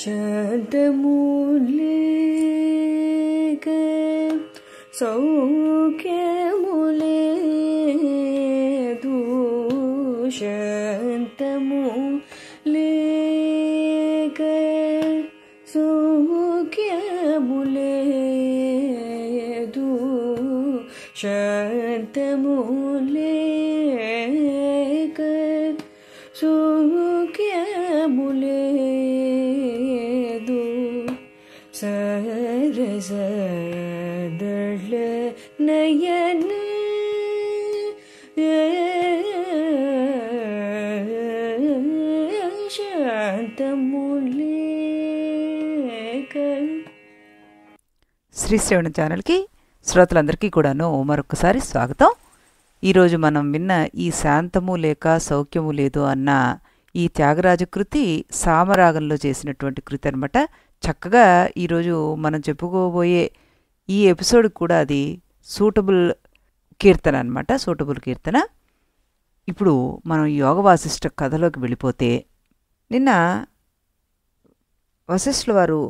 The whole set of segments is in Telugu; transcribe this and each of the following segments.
శాంతములేక సౌఖ్యములేదు, శాంతములేక సౌఖ్యములేదు, శాంతములేక సౌఖ్యములేదు. సరసదళ నయన శాంతములేక. శ్రీ శ్రవణ ఛానల్కి శ్రోతలందరికీ కూడాను మరొకసారి స్వాగతం. ఈరోజు మనం విన్న ఈ శాంతము లేక సౌఖ్యము లేదు అన్న ఈ త్యాగరాజ కృతి సామరాగంలో చేసినటువంటి కృతి అనమాట. చక్కగా ఈరోజు మనం చెప్పుకోబోయే ఈ ఎపిసోడ్ కూడా అది సూటబుల్ కీర్తన అనమాట, సూటబుల్ కీర్తన. ఇప్పుడు మనం యోగ వాసిష్ఠ కథలోకి వెళ్ళిపోతే, నిన్న వశిష్ఠుల వారు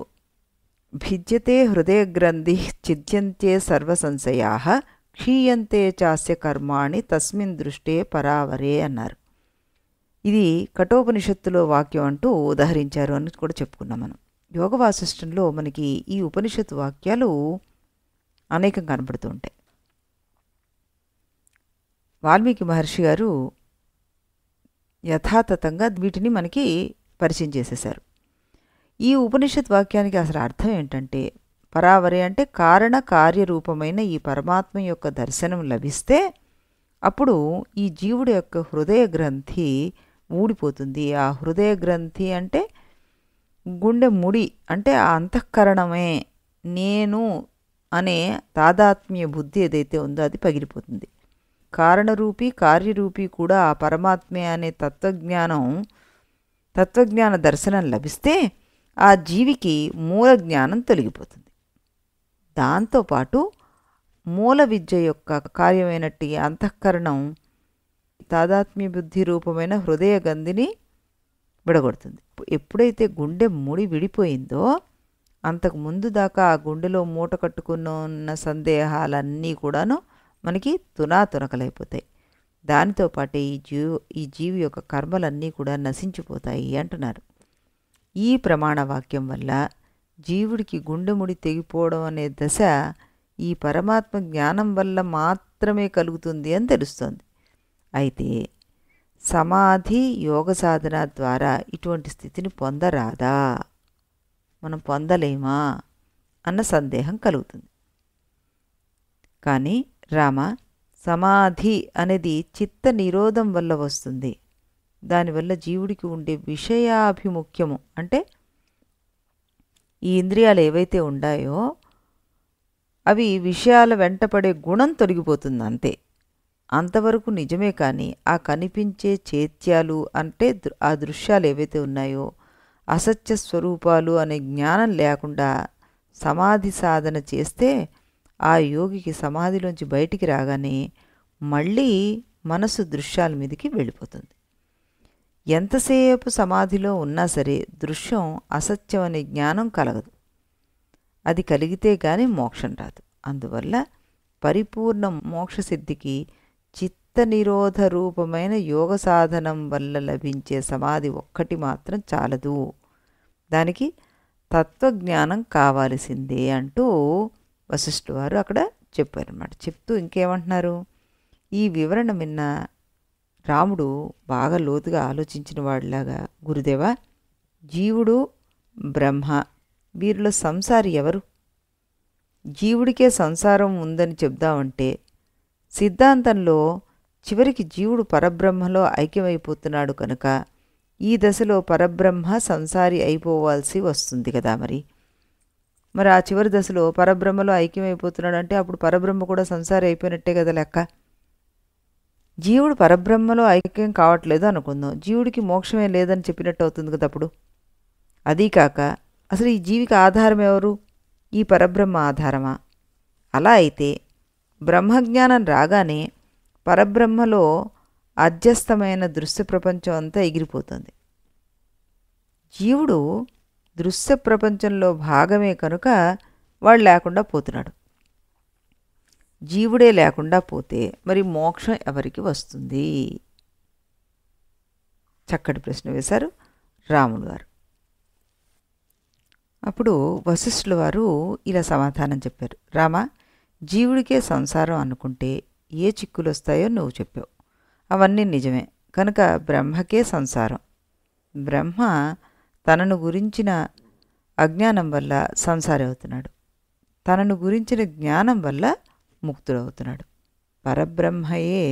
భిద్యతే హృదయ గ్రంథి ఛిద్యంతే సర్వసంశయా క్షీయంతే చాస్య కర్మాణి తస్మిన్ దృష్టే పరావరే అన్నారు. ఇది కఠోపనిషత్తులో వాక్యం అంటూ ఉదహరించారు అని కూడా చెప్పుకున్నాం మనం. యోగ వాసిష్ఠంలో మనకి ఈ ఉపనిషత్తు వాక్యాలు అనేకం కనబడుతూ ఉంటాయి. వాల్మీకి మహర్షి గారు యథాతథంగా వీటిని మనకి పరిచయం చేసేశారు. ఈ ఉపనిషత్ వాక్యానికి అసలు అర్థం ఏంటంటే, పరావరే అంటే కారణ కార్యరూపమైన ఈ పరమాత్మ యొక్క దర్శనం లభిస్తే అప్పుడు ఈ జీవుడి యొక్క హృదయ గ్రంథి ఊడిపోతుంది. ఆ హృదయ గ్రంథి అంటే గుండె ముడి, అంటే ఆ అంతఃకరణమే నేను అనే తాదాత్మ్య బుద్ధి ఏదైతే ఉందో అది పగిలిపోతుంది. కారణరూపి కార్యరూపి కూడా ఆ పరమాత్మే అనే తత్వజ్ఞాన దర్శనం లభిస్తే ఆ జీవికి మూల జ్ఞానం తొలగిపోతుంది. దాంతోపాటు మూల విద్య యొక్క కార్యమైనట్టి అంతఃకరణం తాదాత్మ్య బుద్ధి రూపమైన హృదయ గంధిని విడగొడుతుంది. ఎప్పుడైతే గుండె ముడి విడిపోయిందో అంతకు ముందు దాకా ఆ గుండెలో మూట కట్టుకున్న ఉన్న సందేహాలన్నీ కూడాను మనకి తునాతునకలైపోతాయి. దానితో పాటే ఈ జీవి యొక్క కర్మలన్నీ కూడా నశించిపోతాయి అంటున్నారు. ఈ ప్రమాణ వాక్యం వల్ల జీవుడికి గుండెముడి తెగిపోవడం అనే దశ ఈ పరమాత్మ జ్ఞానం వల్ల మాత్రమే కలుగుతుంది అని తెలుస్తోంది. అయితే సమాధి యోగ సాధన ద్వారా ఇటువంటి స్థితిని పొందరాదా, మనం పొందలేమా అన్న సందేహం కలుగుతుంది. కానీ రామ, సమాధి అనేది చిత్త నిరోధం వల్ల వస్తుంది. దానివల్ల జీవుడికి ఉండే విషయాభిముఖ్యము, అంటే ఈ ఇంద్రియాలు ఏవైతే ఉన్నాయో అవి విషయాల వెంటపడే గుణం తొలగిపోతుంది అంతే. అంతవరకు నిజమే. కానీ ఆ కనిపించే చేత్యాలు అంటే ఆ దృశ్యాలు ఏవైతే ఉన్నాయో అసత్య స్వరూపాలు అనే జ్ఞానం లేకుండా సమాధి సాధన చేస్తే ఆ యోగికి సమాధిలోంచి బయటికి రాగానే మళ్ళీ మనసు దృశ్యాల మీదకి వెళ్ళిపోతుంది. ఎంతసేపు సమాధిలో ఉన్నా సరే దృశ్యం అసత్యం అనే జ్ఞానం కలగదు. అది కలిగితే కానీ మోక్షం రాదు. అందువల్ల పరిపూర్ణ మోక్షసిద్ధికి చిత్త నిరోధ రూపమైన యోగ సాధనం వల్ల లభించే సమాధి ఒక్కటి మాత్రం చాలదు, దానికి తత్వజ్ఞానం కావాల్సిందే అంటూ వశిష్ఠుల వారు అక్కడ చెప్పారన్నమాట. చెప్తూ ఇంకేమంటున్నారు, ఈ వివరణ విన్న రాముడు బాగా లోతుగా ఆలోచించిన వాడిలాగా, గురుదేవా, జీవుడు బ్రహ్మ, వీరిలో సంసారి ఎవరు? జీవుడికే సంసారం ఉందని చెప్దామంటే సిద్ధాంతంలో చివరికి జీవుడు పరబ్రహ్మలో ఐక్యమైపోతున్నాడు కనుక ఈ దశలో పరబ్రహ్మ సంసారి అయిపోవాల్సి వస్తుంది కదా. మరి ఆ చివరి దశలో పరబ్రహ్మలో ఐక్యమైపోతున్నాడు అంటే అప్పుడు పరబ్రహ్మ కూడా సంసారి అయిపోయినట్టే కదా లెక్క. జీవుడు పరబ్రహ్మలో ఐక్యం కావట్లేదు అనుకుందాం, జీవుడికి మోక్షమే లేదని చెప్పినట్టు అవుతుంది కదా అప్పుడు. అదీకాక అసలు ఈ జీవికి ఆధారం ఎవరు? ఈ పరబ్రహ్మ ఆధారమా? అలా అయితే బ్రహ్మజ్ఞానం రాగానే పరబ్రహ్మలో అధ్యస్థమైన దృశ్య ప్రపంచం అంతా ఎగిరిపోతుంది. జీవుడు దృశ్య ప్రపంచంలో భాగమే కనుక వాడు లేకుండా పోతున్నాడు. జీవుడే లేకుండా పోతే మరి మోక్షం ఎవరికి వస్తుంది? చక్కటి ప్రశ్న వేశారు రాముడు వారు. అప్పుడు వశిష్ఠుల వారు ఇలా సమాధానం చెప్పారు. రామ, జీవుడికే సంసారం అనుకుంటే ఏ చిక్కులు వస్తాయో నువ్వు చెప్పావు. అవన్నీ నిజమే. కనుక బ్రహ్మకే సంసారం. బ్రహ్మ తనను గురించిన అజ్ఞానం వల్ల సంసారి అవుతున్నాడు. తనను గురించిన జ్ఞానం వల్ల ముక్తుడవుతున్నాడు. పరబ్రహ్మయే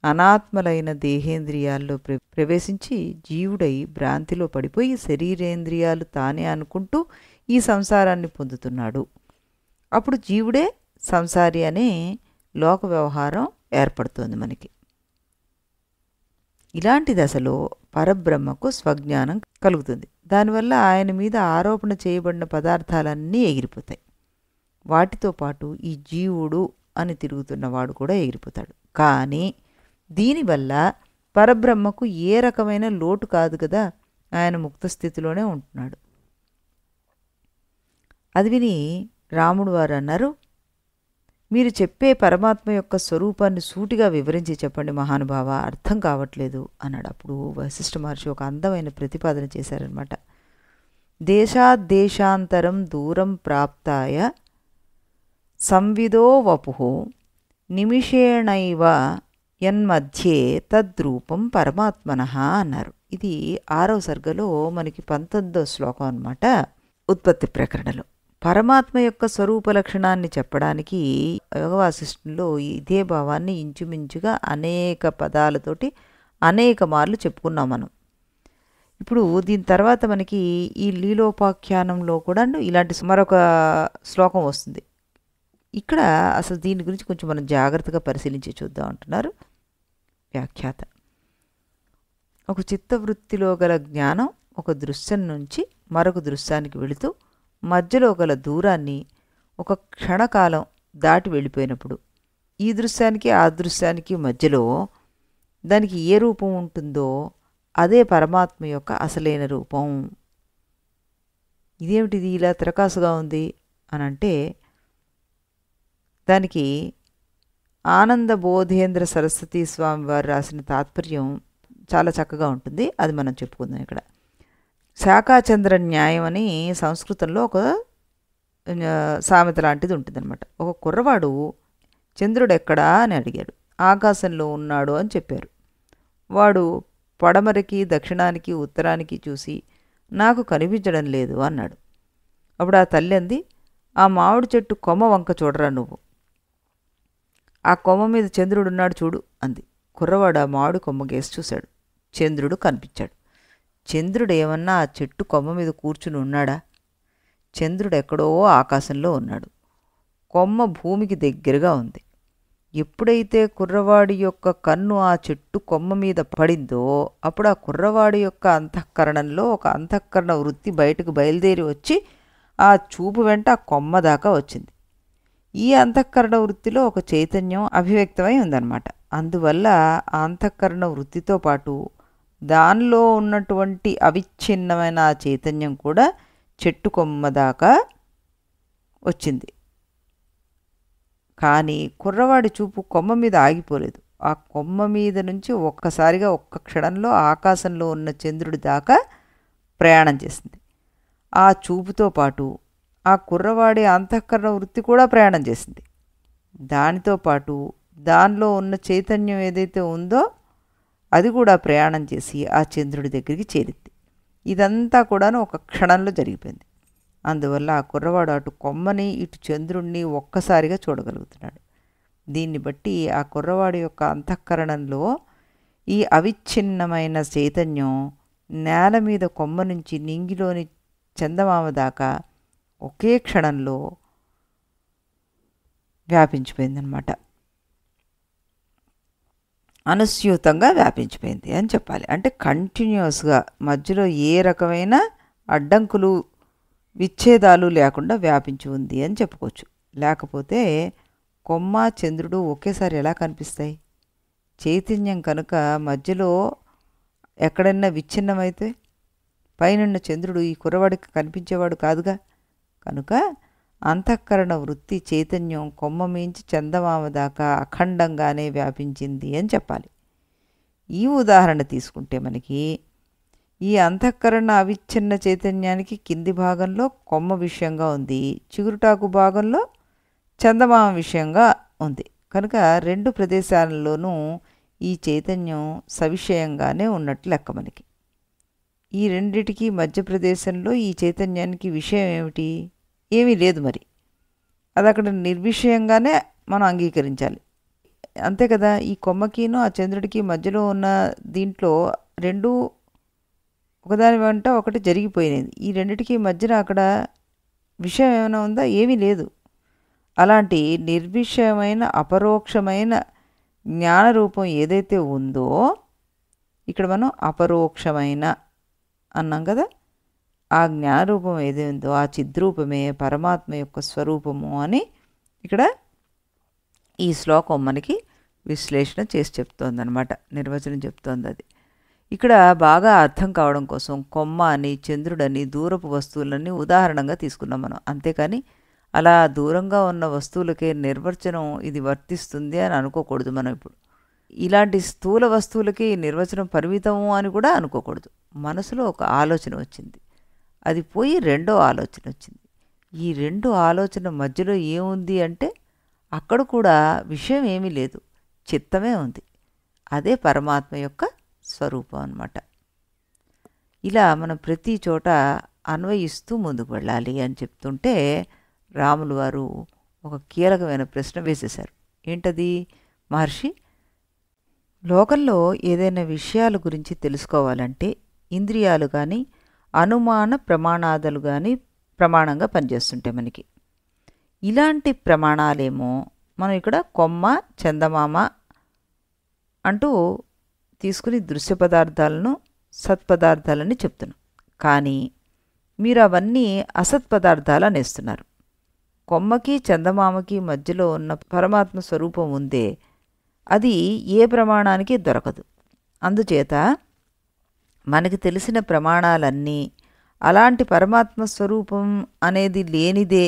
అనాత్మలైన దేహేంద్రియాల్లో ప్రవేశించి జీవుడై భ్రాంతిలో పడిపోయి శరీరేంద్రియాలు తానే అనుకుంటూ ఈ సంసారాన్ని పొందుతున్నాడు. అప్పుడు జీవుడే సంసారి అనే లోక వ్యవహారం ఏర్పడుతోంది మనకి. ఇలాంటి దశలో పరబ్రహ్మకు స్వజ్ఞానం కలుగుతుంది. దానివల్ల ఆయన మీద ఆరోపణ చేయబడిన పదార్థాలన్నీ ఎగిరిపోతాయి. వాటితో పాటు ఈ జీవుడు అని తిరుగుతున్నవాడు కూడా ఎగిరిపోతాడు. కానీ దీనివల్ల పరబ్రహ్మకు ఏ రకమైన లోటు కాదు కదా, ఆయన ముక్త స్థితిలోనే ఉంటున్నాడు. అది విని రాముడు వారు అన్నారు, మీరు చెప్పే పరమాత్మ యొక్క స్వరూపాన్ని సూటిగా వివరించి చెప్పండి మహానుభావ, అర్థం కావట్లేదు అన్నాడు. అప్పుడు వశిష్ఠ మహర్షి ఒక అందమైన ప్రతిపాదన చేశారనమాట. దేశాద్దేశాంతరం దూరం ప్రాప్తాయ సంవిదో వపుః నిమిషేణైవ యన్మధ్యే తద్రూపం పరమాత్మనః అన్నారు. ఇది 6వ సర్గలో మనకి 19వ శ్లోకం అన్నమాట. ఉత్పత్తి ప్రకరణలో పరమాత్మ యొక్క స్వరూప లక్షణాన్ని చెప్పడానికి యోగవాసిష్ఠంలో ఇదే భావాన్ని ఇంచుమించుగా అనేక పదాలతోటి అనేక మార్లు చెప్పుకున్నాం మనం. ఇప్పుడు దీని తర్వాత మనకి ఈ లీలోపాఖ్యానంలో కూడా ఇలాంటి మరొక శ్లోకం వస్తుంది. ఇక్కడ అసలు దీని గురించి కొంచెం మనం జాగ్రత్తగా పరిశీలించి చూద్దాం అంటున్నారు వ్యాఖ్యాత. ఒక చిత్తవృత్తిలో గల జ్ఞానం ఒక దృశ్యం నుంచి మరొక దృశ్యానికి వెళుతూ మధ్యలో గల దూరాన్ని ఒక క్షణకాలం దాటి వెళ్ళిపోయినప్పుడు ఈ దృశ్యానికి ఆ దృశ్యానికి మధ్యలో దానికి ఏ రూపం ఉంటుందో అదే పరమాత్మ యొక్క అసలైన రూపం. ఇదేమిటిది ఇలా తిరకాసుగా ఉంది అని అంటే దానికి ఆనంద బోధేంద్ర సరస్వతి స్వామి వారు రాసిన తాత్పర్యం చాలా చక్కగా ఉంటుంది. అది మనం చెప్పుకుందాం. ఇక్కడ శాఖాచంద్ర న్యాయం అని సంస్కృతంలో ఒక సామెత లాంటిది ఉంటుందన్నమాట. ఒక కుర్రవాడు చంద్రుడు ఎక్కడా అని అడిగాడు. ఆకాశంలో ఉన్నాడు అని చెప్పారు. వాడు పడమరకి దక్షిణానికి ఉత్తరానికి చూసి నాకు కనిపించడం లేదు అన్నాడు. అప్పుడు ఆ తల్లి అంది, ఆ మామిడి చెట్టు కొమ్మ వంక చూడరా నువ్వు, ఆ కొమ్మ మీద చంద్రుడున్నాడు చూడు అంది. కుర్రవాడు ఆ మామిడి కొమ్మకేసి చూశాడు. చంద్రుడు కనిపించాడు. చంద్రుడు ఏమన్నా ఆ చెట్టు కొమ్మ మీద కూర్చుని ఉన్నాడా? చంద్రుడు ఎక్కడో ఆకాశంలో ఉన్నాడు. కొమ్మ భూమికి దగ్గరగా ఉంది. ఎప్పుడైతే కుర్రవాడి యొక్క కన్ను ఆ చెట్టు కొమ్మ మీద పడిందో అప్పుడు ఆ కుర్రవాడి యొక్క అంతఃకరణంలో ఒక అంతఃకరణ వృత్తి బయటకు బయలుదేరి వచ్చి ఆ చూపు వెంట ఆ కొమ్మ దాకా వచ్చింది. ఈ అంతఃకరణ వృత్తిలో ఒక చైతన్యం అభివ్యక్తమై ఉందన్నమాట. అందువల్ల ఆ అంతఃకరణ వృత్తితో పాటు దానిలో ఉన్నటువంటి అవిచ్ఛిన్నమైన ఆ చైతన్యం కూడా చెట్టు కొమ్మ దాకా వచ్చింది. కానీ కుర్రవాడి చూపు కొమ్మ మీద ఆగిపోలేదు. ఆ కొమ్మ మీద నుంచి ఒక్కసారిగా ఒక్క క్షణంలో ఆకాశంలో ఉన్న చంద్రుడి దాకా ప్రయాణం చేసింది. ఆ చూపుతో పాటు ఆ కుర్రవాడి అంతఃకరణ వృత్తి కూడా ప్రయాణం చేసింది. దానితో పాటు దానిలో ఉన్న చైతన్యం ఏదైతే ఉందో అది కూడా ప్రయాణం చేసి ఆ చంద్రుడి దగ్గరికి చేరింది. ఇదంతా కూడాను ఒక క్షణంలో జరిగిపోయింది. అందువల్ల ఆ కుర్రవాడు అటు కొమ్మని ఇటు చంద్రుణ్ణి ఒక్కసారిగా చూడగలుగుతున్నాడు. దీన్ని బట్టి ఆ కుర్రవాడి యొక్క అంతఃకరణంలో ఈ అవిచ్ఛిన్నమైన చైతన్యం నేల మీద కొమ్మ నుంచి నింగిలోని చందమామ దాకా ఒకే క్షణంలో వ్యాపించిపోయిందనమాట. అనుస్యూతంగా వ్యాపించిపోయింది అని చెప్పాలి. అంటే కంటిన్యూస్గా మధ్యలో ఏ రకమైన అడ్డంకులు విచ్ఛేదాలు లేకుండా వ్యాపించి ఉంది అని చెప్పుకోవచ్చు. లేకపోతే కొమ్మ చంద్రుడు ఒకేసారి ఎలా కనిపిస్తాయి? చైతన్యం కనుక మధ్యలో ఎక్కడైనా విచ్ఛిన్నమైతే పైనున్న చంద్రుడు ఈ కుర్రవాడికి కనిపించేవాడు కాదుగా. కనుక అంతఃకరణ వృత్తి చైతన్యం కొమ్మ మించి చందమామ దాకా అఖండంగానే వ్యాపించింది అని చెప్పాలి. ఈ ఉదాహరణ తీసుకుంటే మనకి ఈ అంతఃకరణ అవిచ్ఛిన్న చైతన్యానికి కింది భాగంలో కొమ్మ విషయంగా ఉంది, చిగురుటాకు భాగంలో చందమామ విషయంగా ఉంది. కనుక రెండు ప్రదేశాలలోనూ ఈ చైతన్యం సవిషయంగానే ఉన్నట్లు లెక్క మనకి. ఈ రెండిటికి మధ్య ప్రదేశంలో ఈ చైతన్యానికి విషయం ఏమిటి? ఏమీ లేదు. మరి అది అక్కడ నిర్విషయంగానే మనం అంగీకరించాలి, అంతే కదా. ఈ కొమ్మకిను ఆ చంద్రుడికి మధ్యలో ఉన్న దీంట్లో రెండు ఒకదాని వెంట ఒకటి జరిగిపోయినది. ఈ రెండిటికి మధ్యన అక్కడ విషయం ఏమైనా ఉందా? ఏమీ లేదు. అలాంటి నిర్విషయమైన అపరోక్షమైన జ్ఞానరూపం ఏదైతే ఉందో, ఇక్కడ మనం అపరోక్షమైన అన్నాం కదా, ఆ జ్ఞానరూపం ఏదైతే ఉందో ఆ చిద్రూపమే పరమాత్మ యొక్క స్వరూపము అని ఇక్కడ ఈ శ్లోకం మనకి విశ్లేషణ చేసి చెప్తోందనమాట, నిర్వచనం చెప్తోంది. అది ఇక్కడ బాగా అర్థం కావడం కోసం కొమ్మ అని చంద్రుడని దూరపు వస్తువులని ఉదాహరణగా తీసుకున్నాం మనం. అంతేకాని అలా దూరంగా ఉన్న వస్తువులకే నిర్వచనం ఇది వర్తిస్తుంది అని అనుకోకూడదు మనం. ఇప్పుడు ఇలాంటి స్థూల వస్తువులకి నిర్వచనం పరిమితము అని కూడా అనుకోకూడదు. మనసులో ఒక ఆలోచన వచ్చింది, అది పోయి రెండో ఆలోచన వచ్చింది. ఈ రెండు ఆలోచన మధ్యలో ఏముంది అంటే అక్కడ కూడా విషయం ఏమీ లేదు, చిత్తమే ఉంది. అదే పరమాత్మ యొక్క స్వరూపం అన్నమాట. ఇలా మనం ప్రతి చోట అన్వయిస్తూ ముందుకు వెళ్ళాలి అని చెప్తుంటే రాములు వారు ఒక కీలకమైన ప్రశ్న వేసేశారు. ఏంటది? మహర్షి, లోకంలో ఏదైనా విషయాల గురించి తెలుసుకోవాలంటే ఇంద్రియాలు కానీ అనుమాన ప్రమాణాదులు కానీ ప్రమాణంగా పనిచేస్తుంటాయి మనకి. ఇలాంటి ప్రమాణాలేమో మనం ఇక్కడ కొమ్మ చందమామ అంటూ తీసుకుని దృశ్య పదార్థాలను సత్పదార్థాలని చెప్తున్నాం. కానీ మీరు అవన్నీ అసత్పదార్థాలు అనేస్తున్నారు. కొమ్మకి చందమామకి మధ్యలో ఉన్న పరమాత్మ స్వరూపం ఉందే, అది ఏ ప్రమాణానికి దొరకదు. అందుచేత మనకి తెలిసిన ప్రమాణాలన్నీ అలాంటి పరమాత్మ స్వరూపం అనేది లేనిదే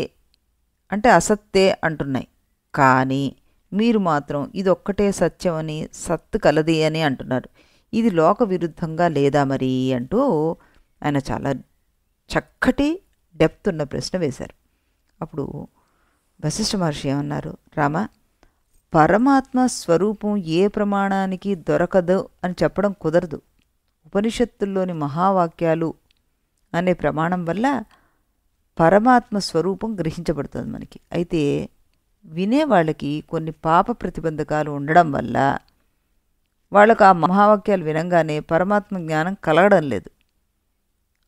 అంటే అసత్తే అంటున్నాయి. కానీ మీరు మాత్రం ఇదొక్కటే సత్యమని సత్తు కలది అని అంటున్నారు. ఇది లోక విరుద్ధంగా లేదా మరి అంటూ ఆయన చాలా చక్కటి డెప్త్ ఉన్న ప్రశ్న వేశారు. అప్పుడు వశిష్ఠ మహర్షి ఏమన్నారు? రామ, పరమాత్మ స్వరూపం ఏ ప్రమాణానికి దొరకదు అని చెప్పడం కుదరదు. ఉపనిషత్తుల్లోని మహావాక్యాలు అనే ప్రమాణం వల్ల పరమాత్మ స్వరూపం గ్రహించబడుతుంది మనకి. అయితే వినేవాళ్ళకి కొన్ని పాప ప్రతిబంధకాలు ఉండడం వల్ల వాళ్ళకు ఆ మహావాక్యాలు వినంగానే పరమాత్మ జ్ఞానం కలగడం లేదు.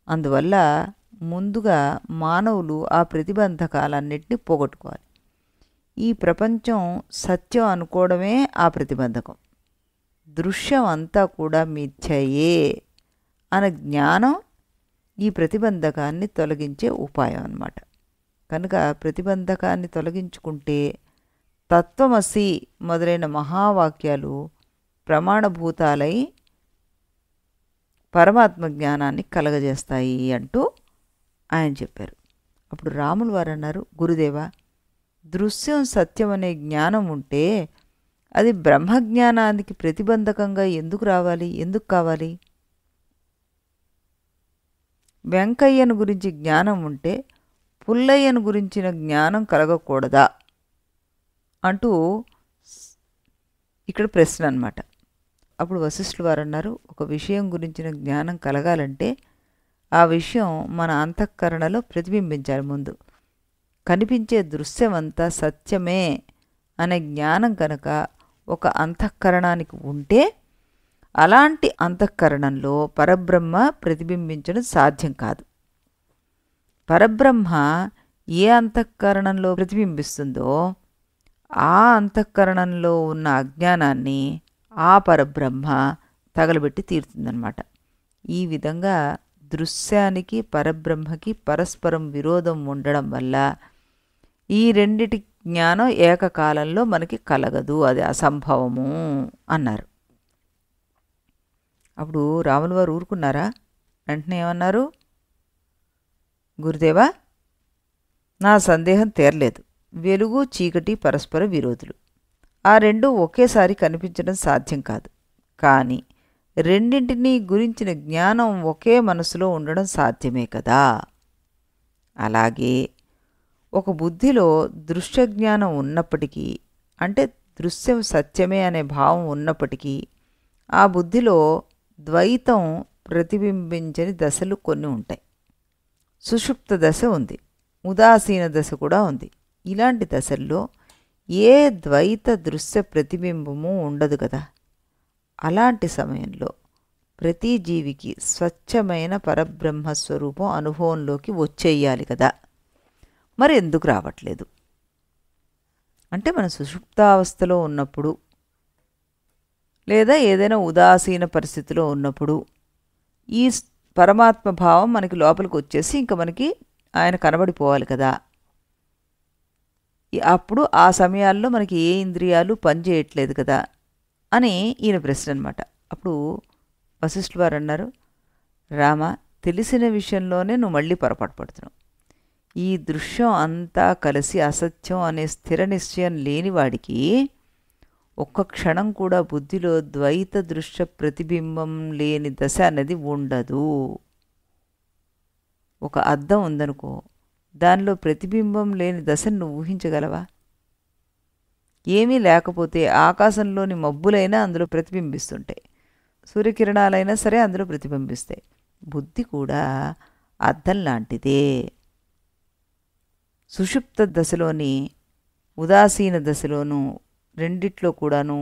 అందువల్ల ముందుగా మానవులు ఆ ప్రతిబంధకాలన్నింటినీ పోగొట్టుకోవాలి. ఈ ప్రపంచం సత్యం అనుకోవడమే ఆ ప్రతిబంధకం. దృశ్యం అంతా కూడా మిథ్యయే అన్న జ్ఞానం ఈ ప్రతిబంధకాన్ని తొలగించే ఉపాయం అన్నమాట. కనుక ప్రతిబంధకాన్ని తొలగించుకుంటే తత్వమసి మొదలైన మహావాక్యాలు ప్రమాణభూతాలై పరమాత్మ జ్ఞానాన్ని కలగజేస్తాయి అంటూ ఆయన చెప్పారు. అప్పుడు రాములు వారు అన్నారు, గురుదేవా, దృశ్యం సత్యం అనే జ్ఞానం ఉంటే అది బ్రహ్మజ్ఞానానికి ప్రతిబంధకంగా ఎందుకు రావాలి, ఎందుకు కావాలి? వెంకయ్యను గురించి జ్ఞానం ఉంటే పుల్లయ్యను గురించిన జ్ఞానం కలగకూడదా అంటూ ఇక్కడ ప్రశ్న అన్నమాట. అప్పుడు వశిష్ఠులు వారు అన్నారు, ఒక విషయం గురించిన జ్ఞానం కలగాలంటే ఆ విషయం మన అంతఃకరణలో ప్రతిబింబించాలి. ముందు కనిపించే దృశ్యమంతా సత్యమే అనే జ్ఞానం కనుక ఒక అంతఃకరణానికి ఉంటే అలాంటి అంతఃకరణంలో పరబ్రహ్మ ప్రతిబింబించడం సాధ్యం కాదు. పరబ్రహ్మ ఏ అంతఃకరణంలో ప్రతిబింబిస్తుందో ఆ అంతఃకరణంలో ఉన్న అజ్ఞానాన్ని ఆ పరబ్రహ్మ తగలబెట్టి తీరుతుందన్నమాట. ఈ విధంగా దృశ్యానికి పరబ్రహ్మకి పరస్పరం విరోధం ఉండడం వల్ల ఈ రెండిటి జ్ఞానం ఏకకాలంలో మనకి కలగదు, అది అసంభవము అన్నారు. అప్పుడు రాములు వారు ఊరుకున్నారా? వెంటనే ఏమన్నారు? గురుదేవా, నా సందేహం తీరలేదు. వెలుగు చీకటి పరస్పర విరోధులు. ఆ రెండూ ఒకేసారి కనిపించడం సాధ్యం కాదు. కానీ రెండింటినీ గురించిన జ్ఞానం ఒకే మనసులో ఉండడం సాధ్యమే కదా. అలాగే ఒక బుద్ధిలో దృశ్య జ్ఞానం ఉన్నప్పటికీ, అంటే దృశ్యం సత్యమే అనే భావం ఉన్నప్పటికీ, ఆ బుద్ధిలో ద్వైతం ప్రతిబింబించని దశలు కొన్ని ఉంటాయి. సుషుప్త దశ ఉంది, ఉదాసీన దశ కూడా ఉంది. ఇలాంటి దశల్లో ఏ ద్వైత దృశ్య ప్రతిబింబము ఉండదు కదా. అలాంటి సమయంలో ప్రతి జీవికి స్వచ్ఛమైన పరబ్రహ్మస్వరూపం అనుభవంలోకి వచ్చేయాలి కదా. మరి ఎందుకు రావట్లేదు? అంటే మన సుషుప్తావస్థలో ఉన్నప్పుడు, లేదా ఏదైనా ఉదాసీన పరిస్థితిలో ఉన్నప్పుడు ఈ పరమాత్మ భావం మనకి లోపలికి వచ్చేసి ఇంకా మనకి ఆయన కనబడిపోవాలి కదా. అప్పుడు ఆ సమయాల్లో మనకి ఏ ఇంద్రియాలు పనిచేయట్లేదు కదా అని ఈయన ప్రశ్న అనమాట. అప్పుడు వశిష్ఠుల వారు అన్నారు, రామ, తెలిసిన విషయంలోనే నువ్వు మళ్ళీ పొరపాటు పడుతున్నావు. ఈ దృశ్యం అంతా కలిసి అసత్యం అనే స్థిర నిశ్చయం లేనివాడికి ఒక్క క్షణం కూడా బుద్ధిలో ద్వైత దృశ్య ప్రతిబింబం లేని దశ అనేది ఉండదు. ఒక అద్దం ఉందనుకో, దానిలో ప్రతిబింబం లేని దశను నువ్వు ఊహించగలవా? ఏమీ లేకపోతే ఆకాశంలోని మబ్బులైనా అందులో ప్రతిబింబిస్తుంటాయి, సూర్యకిరణాలైనా సరే అందులో ప్రతిబింబిస్తాయి. బుద్ధి కూడా అద్దం లాంటిదే. సుషుప్త దశలోని ఉదాసీన దశలోనూ రెండిట్లో కూడాను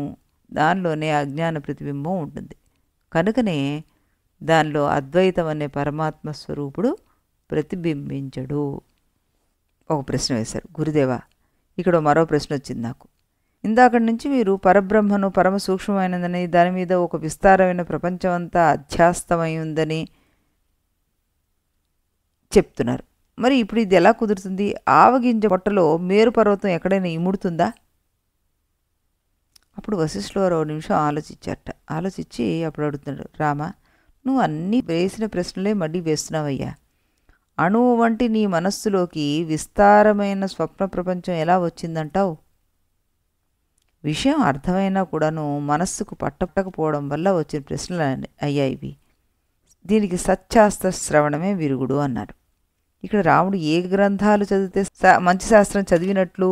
దానిలోనే అజ్ఞాన ప్రతిబింబం ఉంటుంది. కనుకనే దానిలో అద్వైతం అనే పరమాత్మ స్వరూపుడు ప్రతిబింబించడు. ఒక ప్రశ్న వేశారు, గురుదేవా, ఇక్కడ మరో ప్రశ్న వచ్చింది నాకు. ఇందాకటి నుంచి మీరు పరబ్రహ్మను పరమ సూక్ష్మమైనదని, దాని మీద ఒక విస్తారమైన ప్రపంచం అంతా అధ్యాస్తమై ఉందని చెప్తున్నారు. మరి ఇప్పుడు ఇది ఎలా కుదురుతుంది? ఆవగింజ పొట్టలో మేరు పర్వతం ఎక్కడైనా ఇముడుతుందా? అప్పుడు వశిష్ఠుల వారు 1 నిమిషం ఆలోచించారట. ఆలోచించి అప్పుడు అడుగుతున్నాడు, రామ, నువ్వు అన్నీ వేసిన ప్రశ్నలే మళ్ళీ వేస్తున్నావయ్యా. అణువు వంటి నీ మనస్సులోకి విస్తారమైన స్వప్న ప్రపంచం ఎలా వచ్చిందంటావు? విషయం అర్థమైనా కూడాను మనస్సుకు పట్టకపోవడం వల్ల వచ్చిన ప్రశ్నలు అయ్యా ఇవి. దీనికి సత్శాస్త్ర శ్రవణమే విరుగుడు అన్నారు. ఇక్కడ రాముడు ఏ గ్రంథాలు చదివితే మంచి శాస్త్రం చదివినట్లు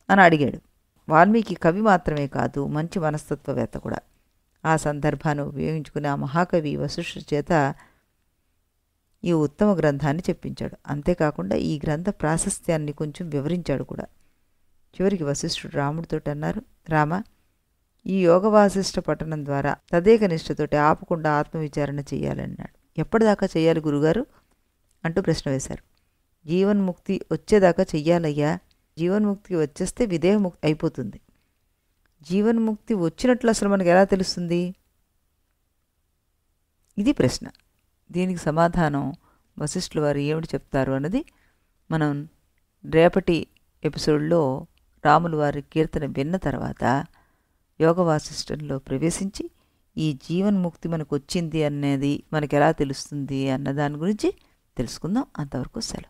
అని అడిగాడు. వాల్మీకి కవి మాత్రమే కాదు, మంచి మనస్తత్వవేత్త కూడా. ఆ సందర్భాన్ని ఉపయోగించుకుని ఆ మహాకవి వశిష్ఠుడి చేత ఈ ఉత్తమ గ్రంథాన్ని చెప్పించాడు. అంతేకాకుండా ఈ గ్రంథ ప్రాశస్త్యాన్ని కొంచెం వివరించాడు కూడా. చివరికి వశిష్ఠుడు రాముడితో అన్నారు, రామ, ఈ యోగ వాసిష్ఠ పఠనం ద్వారా తదేక నిష్ఠతోటి ఆపకుండా ఆత్మవిచారణ చేయాలన్నాడు. ఎప్పటిదాకా చేయాలి గురుగారు అంటూ ప్రశ్న వేశారు. జీవన్ముక్తి వచ్చేదాకా చెయ్యాలయ్యా. జీవన్ముక్తి వచ్చేస్తే విదేహముక్తి అయిపోతుంది. జీవన్ముక్తి వచ్చినట్లు అసలు మనకు ఎలా తెలుస్తుంది? ఇది ప్రశ్న. దీనికి సమాధానం వశిష్ఠుల వారు ఏమిటి చెప్తారు అన్నది మనం రేపటి ఎపిసోడ్లో రాముల వారి కీర్తన విన్న తర్వాత యోగ వాసిష్టంలో ప్రవేశించి ఈ జీవన్ముక్తి మనకు వచ్చింది అనేది మనకు ఎలా తెలుస్తుంది అన్న దాని గురించి తెలుసుకుందాం. అంతవరకు సెలవు.